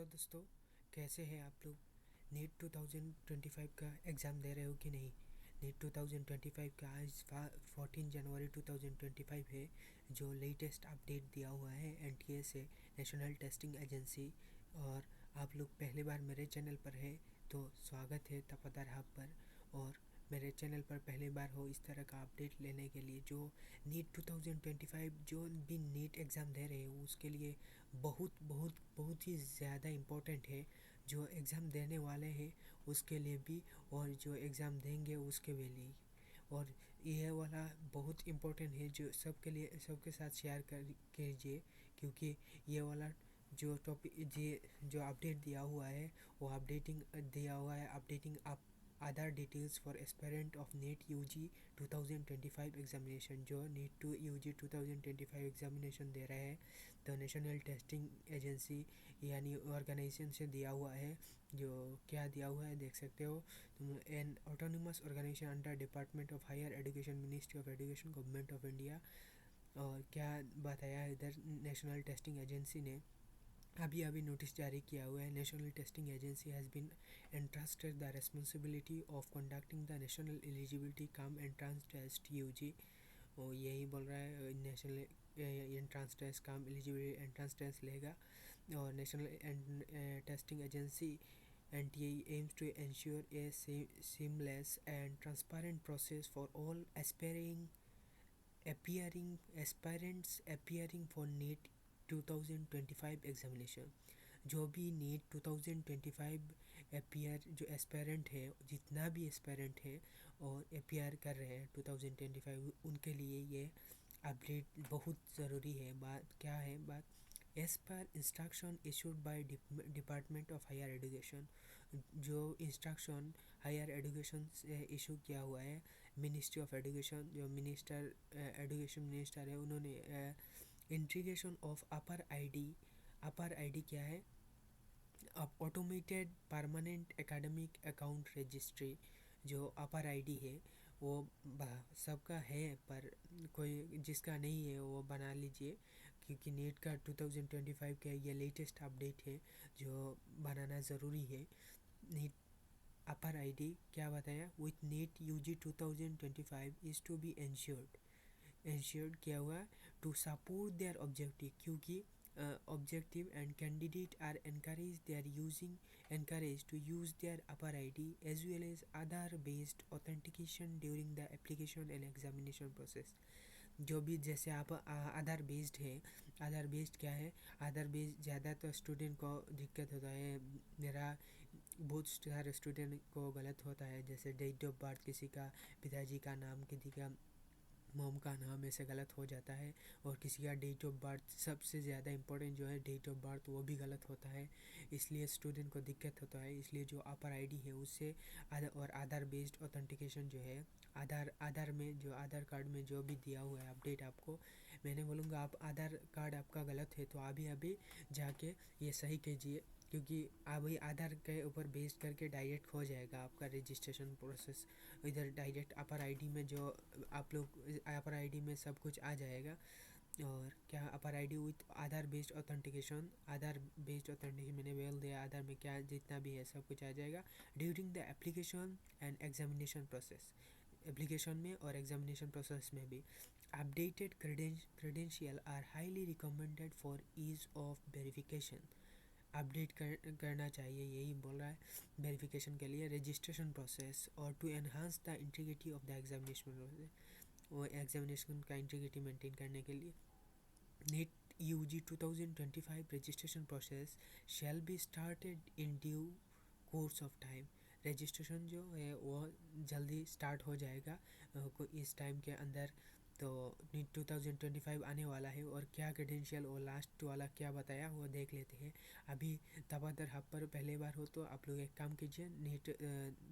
Hello दोस्तों, कैसे हैं आप लोग। नीट 2025 का एग्ज़ाम दे रहे हो कि नहीं। नीट 2025 का आज 14 जनवरी 2025 है। जो लेटेस्ट अपडेट दिया हुआ है एनटीए से, नेशनल टेस्टिंग एजेंसी। और आप लोग पहली बार मेरे चैनल पर है तो स्वागत है तपदर हब पर। और मेरे चैनल पर पहली बार हो इस तरह का अपडेट लेने के लिए, जो नीट 2025 जो भी नीट एग्ज़ाम दे रहे हो उसके लिए बहुत बहुत बहुत ही ज़्यादा इम्पोर्टेंट है। जो एग्ज़ाम देने वाले हैं उसके लिए भी, और जो एग्ज़ाम देंगे उसके लिए। और यह वाला बहुत इम्पोर्टेंट है, जो सबके लिए सबके साथ शेयर कर कीजिए, क्योंकि ये वाला जो टॉपिक जो अपडेट दिया हुआ है वो अपडेटिंग दिया हुआ है, अपडेटिंग आप Aadhaar details for aspirant of NEET UG 2025 examination. जो नीट टू यूजी 2025 एग्जामिनेशन दे रहे हैं तो नेशनल टेस्टिंग एजेंसी यानी ऑर्गेनाइजेशन से दिया हुआ है। जो क्या दिया हुआ है देख सकते हो तुम, an autonomous organisation under department of higher education, ministry of education, government of India. और क्या बताया है इधर, नेशनल टेस्टिंग एजेंसी ने अभी अभी नोटिस जारी किया हुआ है। National testing agency has been entrusted the responsibility of conducting the national eligibility cum entrance test UG. वो यही बोल रहा है national entrance test cum eligibility entrance test लेगा। और national testing agency NTA aims to ensure a seamless and transparent process for all aspirants appearing for NEET 2025 examination. जो भी NEET 2025 जो एस्पेरेंट है, जितना भी एस्पेरेंट है और अपियर कर रहे हैं 2025, उनके लिए ये अपडेट बहुत ज़रूरी है। बात क्या है, बात as per instruction issued by department of higher education. जो इंस्ट्रक्शन हायर एजुकेशन से इशू किया हुआ है, मिनिस्ट्री ऑफ एजुकेशन, जो मिनिस्टर एजुकेशन मिनिस्टर है, उन्होंने इंटीग्रेशन ऑफ अपर आईडी क्या है, अब automated permanent academic account registry. जो अपर आईडी है वो सबका है, पर कोई जिसका नहीं है वो बना लीजिए, क्योंकि नीट का 2025 का ये लेटेस्ट अपडेट है जो बनाना ज़रूरी है। नीट अपर आईडी क्या बताया, with NEET UG 2025 is to be ensured किया हुआ टू सपोर्ट देयर ऑब्जेक्टिव, क्योंकि objective and candidate are encouraged to use their upper ID as well as other based authentication during the application and examination process। जो भी जैसे आप आधार based है, आधार based क्या है, आधार बेस्ड ज़्यादा तो स्टूडेंट को दिक्कत होता है। मेरा बहुत सारे स्टूडेंट को गलत होता है, जैसे डेट ऑफ बर्थ किसी का, पिताजी का नाम किसी का, मॉम का नाम ऐसे गलत हो जाता है। और किसी का डेट ऑफ बर्थ, सबसे ज़्यादा इम्पोर्टेंट जो है डेट ऑफ बर्थ, वो भी गलत होता है, इसलिए स्टूडेंट को दिक्कत होता है। इसलिए जो अपर आईडी है उससे और आधार बेस्ड ऑथेंटिकेशन जो है, आधार में जो आधार कार्ड में जो भी दिया हुआ है अपडेट, आपको मैंने बोलूँगा आप आधार कार्ड आपका गलत है तो अभी अभी जाके ये सही कीजिए, क्योंकि अभी आधार के ऊपर बेस्ड करके डायरेक्ट हो जाएगा आपका रजिस्ट्रेशन प्रोसेस। इधर डायरेक्ट अपर आईडी में जो आप लोग अपर आईडी में सब कुछ आ जाएगा। और क्या APAAR ID with Aadhaar based authentication मैंने बोल दिया, आधार में क्या जितना भी है सब कुछ आ जाएगा during the application and examination process. Application में और एग्जामिनेशन प्रोसेस में भी updated credentials are highly recommended for ease of verification. Update करना चाहिए, यही बोल रहा है वेरिफिकेशन के लिए, रजिस्ट्रेशन प्रोसेस और to enhance the integrity of the examination process, वो एग्जामिनेशन का इंटीग्रिटी मेंटेन करने के लिए। NEET UG 2025 registration process shall be started in due course of time. Registration जो है वो जल्दी स्टार्ट हो जाएगा इस टाइम के अंदर। तो नीट 2025 आने वाला है, और क्या क्रेडेंशियल और लास्ट वाला क्या बताया वो देख लेते हैं। अभी तबादर हब पर पहले बार हो तो आप लोग एक काम कीजिए, नीट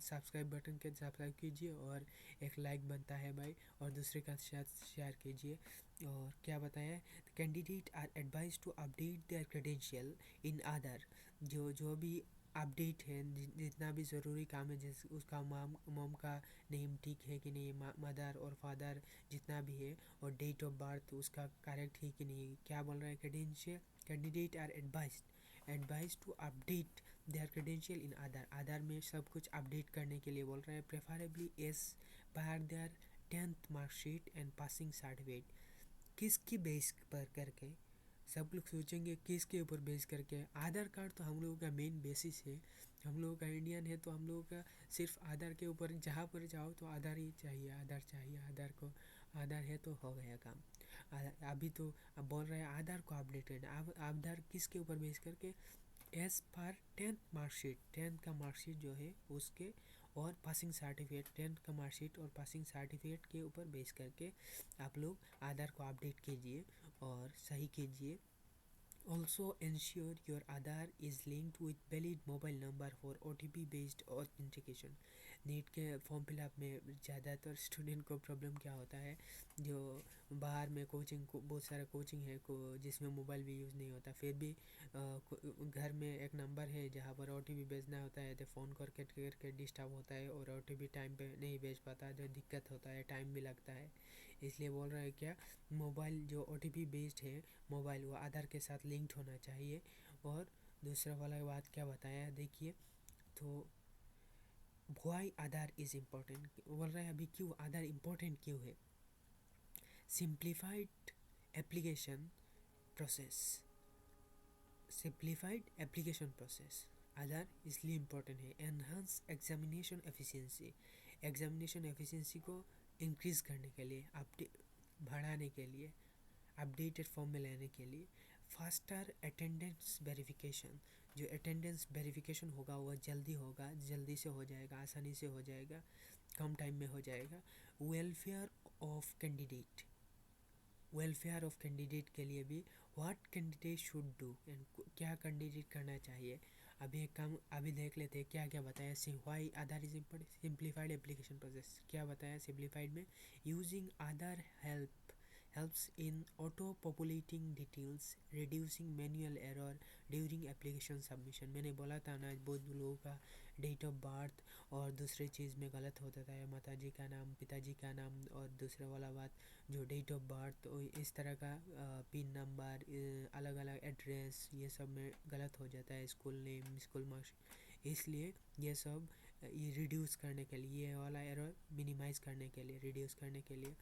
सब्सक्राइब बटन के सब्सक्राइब कीजिए और एक लाइक बनता है भाई, और दूसरे का साथ शेयर कीजिए। और क्या बताया है, candidate are advise to update their credential in Aadhaar. जो भी अपडेट है, जितना भी ज़रूरी काम है, जिस उसका मॉम का नेम ठीक है कि नहीं, मदर और फादर जितना भी है, और डेट ऑफ बर्थ उसका करेक्ट है कि नहीं, क्या बोल रहा है, credential candidate are advise to update their credential in Aadhaar. Aadhaar में सब कुछ अपडेट करने के लिए बोल रहा है, preferably as per their 10th marksheet and passing certificate. किसकी बेस पर करके, सब लोग सोचेंगे किसके ऊपर बेस करके। आधार कार्ड तो हम लोगों का मेन बेसिस है, हम लोगों का इंडियन है तो हम लोगों का सिर्फ आधार के ऊपर जहाँ पर जाओ तो आधार ही चाहिए, आधार चाहिए, आधार को आधार है तो हो गया काम। अभी तो अब बोल रहे हैं आधार को अपडेट करना। अब आधार किसके ऊपर बेस करके, as per 10th marksheet, 10th का मार्कशीट जो है उसके, और पासिंग सर्टिफिकेट, 10th का मार्कशीट और पासिंग सर्टिफिकेट के ऊपर बेस करके आप लोग आधार को अपडेट कीजिए और सही कीजिए। Also ensure your Aadhaar is linked with valid mobile number for OTP based authentication। NEET के फॉर्म फिलअप में ज़्यादातर स्टूडेंट को प्रॉब्लम क्या होता है, जो बाहर में कोचिंग को बहुत सारा कोचिंग है को जिसमें मोबाइल भी यूज़ नहीं होता, फिर भी घर में एक नंबर है जहाँ पर OTP भेजना होता है तो फ़ोन करके डिस्टर्ब होता है और OTP टाइम पे नहीं भेज पाता, जो दिक्कत होता है, टाइम भी लगता है। इसलिए बोल रहा है क्या, मोबाइल जो OTP बेस्ड है मोबाइल वो आधार के साथ लिंक्ड होना चाहिए। और दूसरा वाला बात क्या बताया देखिए, तो वाई आधार इज़ इम्पोर्टेंट बोल रहा है। अभी क्यों आधार इम्पोर्टेंट क्यों है, simplified application process, simplified application process Aadhaar इसलिए इम्पोर्टेंट है। Enhance examination efficiency, examination efficiency को इंक्रीज़ करने के लिए, बढ़ाने के लिए, अपडेटेड फॉर्म में लेने के लिए। फास्टर अटेंडेंस वेरिफिकेशन, जो अटेंडेंस वेरिफिकेशन होगा वह जल्दी होगा, जल्दी से हो जाएगा, आसानी से हो जाएगा, कम टाइम में हो जाएगा। Welfare of candidate, welfare of candidate के लिए भी what candidate should do and क्या कैंडिडेट करना चाहिए। अभी एक काम अभी देख लेते हैं क्या क्या बताया। Why Aadhaar is important, simplified application process क्या बताया सिंप्लीफाइड में, using Aadhaar helps in auto-populating details, reducing manual error during application submission। मैंने बोला था ना बहुत लोगों का डेट ऑफ बर्थ और दूसरे चीज़ में गलत होता था, माता जी का नाम, पिताजी का नाम, और दूसरा वाला बात जो डेट ऑफ बर्थ इस तरह का पिन नंबर, अलग अलग एड्रेस, ये सब में गलत हो जाता है, स्कूल नेम, स्कूल मार्क्स। इसलिए ये सब ये रिड्यूस करने के लिए, ये वाला एरर मिनिमाइज़ करने के लिए, रिड्यूस करने के लिए।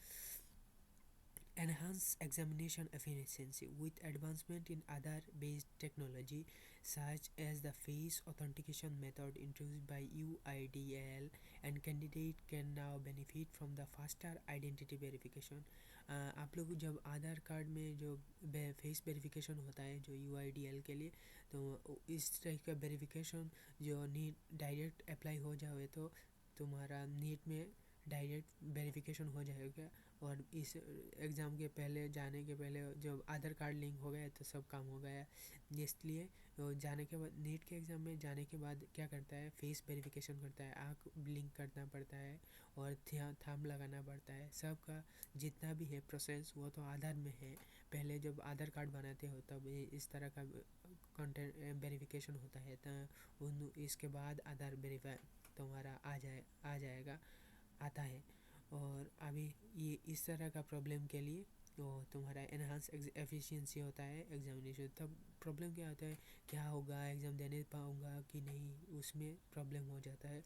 Enhance examination efficiency with advancement in Aadhaar-based technology such as the face authentication method introduced by UIDAI, and candidate can now benefit from the faster identity verification। आप लोग जब आधार कार्ड में जो फेस वेरिफिकेशन होता है जो UIDAI के लिए, तो इस तरह का वेरिफिकेशन जो नीट डायरेक्ट अप्लाई हो जाए तो तुम्हारा नीट में डायरेक्ट वेरिफिकेशन हो जाएगा। और इस एग्ज़ाम के पहले, जाने के पहले जब आधार कार्ड लिंक हो गया तो सब काम हो गया। इसलिए जाने के बाद नीट के एग्ज़ाम में जाने के बाद क्या करता है, फेस वेरिफिकेशन करता है, आँख ब्लिंक करना पड़ता है और थंब लगाना पड़ता है। सब का जितना भी है प्रोसेस वो तो आधार में है। पहले जब आधार कार्ड बनाते हो तब इस तरह का कंटेंट वेरिफिकेशन होता है, तो इसके बाद आधार वेरीफाई तुम्हारा आ जाएगा, आता है। और अभी ये इस तरह का प्रॉब्लम के लिए तो तुम्हारा एनहांस एफिशिएंसी होता है एग्जामिनेशन। तब प्रॉब्लम क्या होता है, क्या होगा, एग्ज़ाम देने पाऊँगा कि नहीं, उसमें प्रॉब्लम हो जाता है,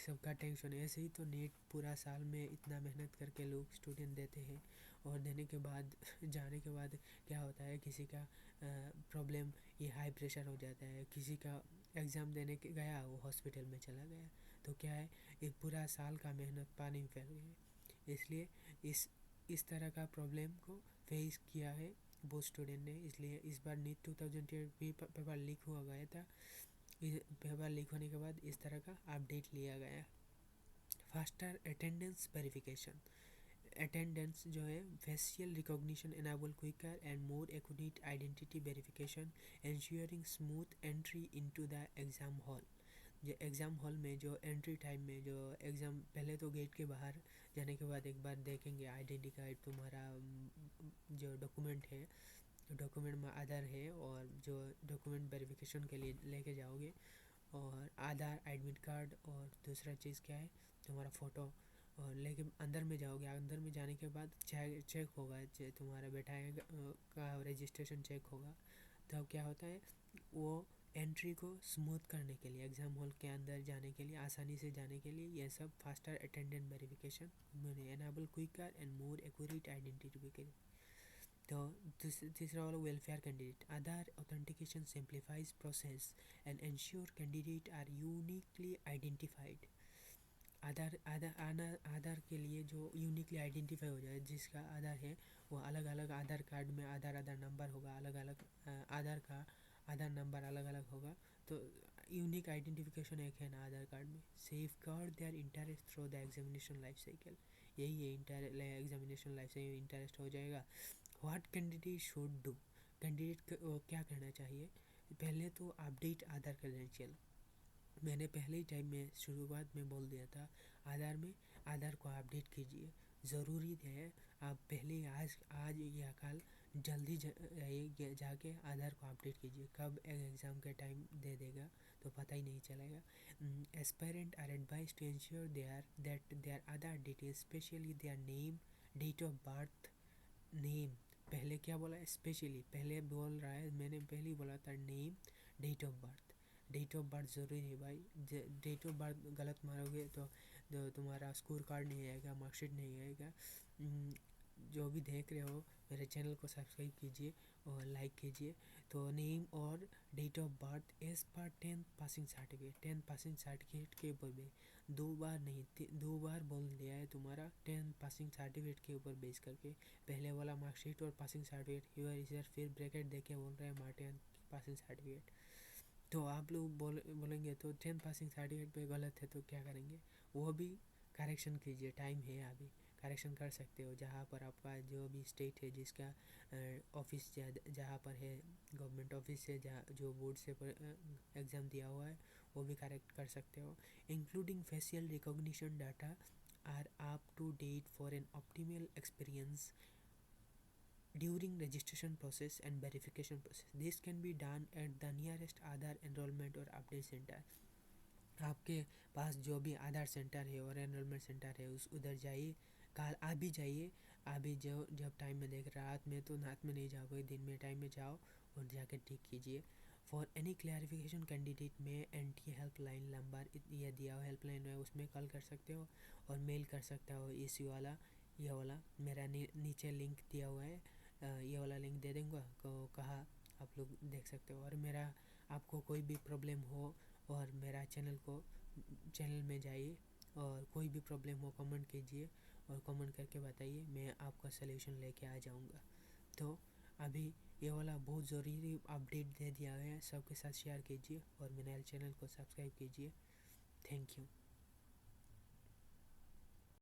सबका टेंशन है। ऐसे ही तो नीट पूरा साल में इतना मेहनत करके लोग स्टूडेंट देते हैं और देने के बाद जाने के बाद क्या होता है, किसी का प्रॉब्लम ये हाई प्रेशर हो जाता है, किसी का एग्ज़ाम देने के गया वो हॉस्पिटल में चला गया, तो क्या है एक पूरा साल का मेहनत पानी में फैल गई। इसलिए इस तरह का प्रॉब्लम को फेस किया है वो स्टूडेंट ने। इसलिए इस बार नीट 2020 भी पेपर लीक हुआ गया था, पेपर लीक होने के बाद इस तरह का अपडेट लिया गया। फास्टर अटेंडेंस वेरिफिकेशन, अटेंडेंस जो है facial recognition enable quicker and more accurate identity verification, ensuring smooth entry into the exam hall. जो एग्ज़ाम हॉल में जो एंट्री टाइम में जो एग्ज़ाम, पहले तो गेट के बाहर जाने के बाद एक बार देखेंगे आइडेंटिटी कार्ड, तुम्हारा जो डॉक्यूमेंट है, डॉक्यूमेंट में आधार है और जो डॉक्यूमेंट वेरिफिकेशन के लिए लेके जाओगे, और आधार, एडमिट कार्ड, और दूसरा चीज़ क्या है तुम्हारा फ़ोटो, और लेके अंदर में जाओगे। अंदर में जाने के बाद चेक होगा, तुम्हारा बैठा का रजिस्ट्रेशन चेक होगा। तब क्या होता है वो एंट्री को स्मूथ करने के लिए, एग्ज़ाम हॉल के अंदर जाने के लिए, आसानी से जाने के लिए, ये सब फास्टर अटेंडेंस वेरिफिकेशन मैंने enable quicker and more accurate identification. तो तीसरा वाला welfare candidate, Aadhaar authentication simplifies process and ensure candidate are uniquely identified. Aadhaar के लिए जो यूनिकली आइडेंटिफाई हो जाए, जिसका आधार है वो अलग अलग आधार कार्ड में आधार नंबर होगा, अलग अलग आधार का आधार नंबर अलग अलग होगा, तो यूनिक आइडेंटिफिकेशन एक है ना आधार कार्ड में। Safe guard their interest through the examination life cycle, यही है एग्जामिनेशन लाइफ साइकिल इंटरेस्ट हो जाएगा। What candidate should do, candidate को क्या करना चाहिए? पहले तो अपडेट आधार क्रेडेंशियल, मैंने पहले ही टाइम में शुरुआत में बोल दिया था, आधार को अपडेट कीजिए, ज़रूरी है। आप पहले आज या कल जल्दी जाके आधार को अपडेट कीजिए, कब एग्ज़ाम के टाइम दे देगा तो पता ही नहीं चलेगा। Aspirant are advise to ensure their Aadhaar details, specially their name, date of birth, name पहले क्या बोला है, स्पेशली पहले बोल रहा है, मैंने पहले ही बोला था name, date of birth. Date of birth ज़रूरी है भाई, डेट ऑफ बर्थ गलत मारोगे तो तुम्हारा स्कोर कार्ड नहीं आएगा, मार्कशीट नहीं आएगा। जो भी देख रहे हो मेरे चैनल को सब्सक्राइब कीजिए और लाइक कीजिए। तो नेम और date of birth as per 10th passing certificate, 10th passing certificate के ऊपर भी दो बार नहीं, दो बार बोल दिया है तुम्हारा 10th पासिंग सर्टिफिकेट के ऊपर बेस करके। पहले वाला मार्कशीट और पासिंग सर्टिफिकेट, यूआर फिर ब्रैकेट देके बोल रहे हैं मार्टिन पासिंग सर्टिफिकेट। तो आप लोग बोलेंगे तो 10th पासिंग सर्टिफिकेट पे गलत है तो क्या करेंगे, वो भी करेक्शन कीजिए, टाइम है अभी, करेक्शन कर सकते हो। जहाँ पर आपका जो भी स्टेट है जिसका ऑफिस जहाँ पर है, गवर्नमेंट ऑफिस से जहाँ जो बोर्ड से एग्ज़ाम दिया हुआ है वो भी करेक्ट कर सकते हो। Including facial recognition data are up to date for an optimal experience during registration process and verification process. This can be done at the nearest Aadhaar enrollment or update center. आपके पास जो भी आधार centre है और enrolment centre है उस उधर जाइए, कल अभी जाइए, अभी जो जब टाइम में देख रात में तो रात में नहीं जाओगे, दिन में टाइम में जाओ और जाकर ठीक कीजिए। फॉर एनी क्लैरिफिकेशन कैंडिडेट में एंटी हेल्पलाइन नंबर ये दिया हुआ हेल्पलाइन है, उसमें कॉल कर सकते हो और मेल कर सकते हो। इसी वाला ये वाला मेरा नीचे लिंक दिया हुआ है, ये वाला लिंक दे दूँगा तो कहा आप लोग देख सकते हो। और मेरा आपको कोई भी प्रॉब्लम हो और मेरा चैनल में जाइए और कोई भी प्रॉब्लम हो कमेंट कीजिए और कमेंट करके बताइए, मैं आपका सलूशन लेके आ जाऊँगा। तो अभी ये वाला बहुत ज़रूरी अपडेट दे दिया है, सबके साथ शेयर कीजिए और मेरे चैनल को सब्सक्राइब कीजिए। Thank you.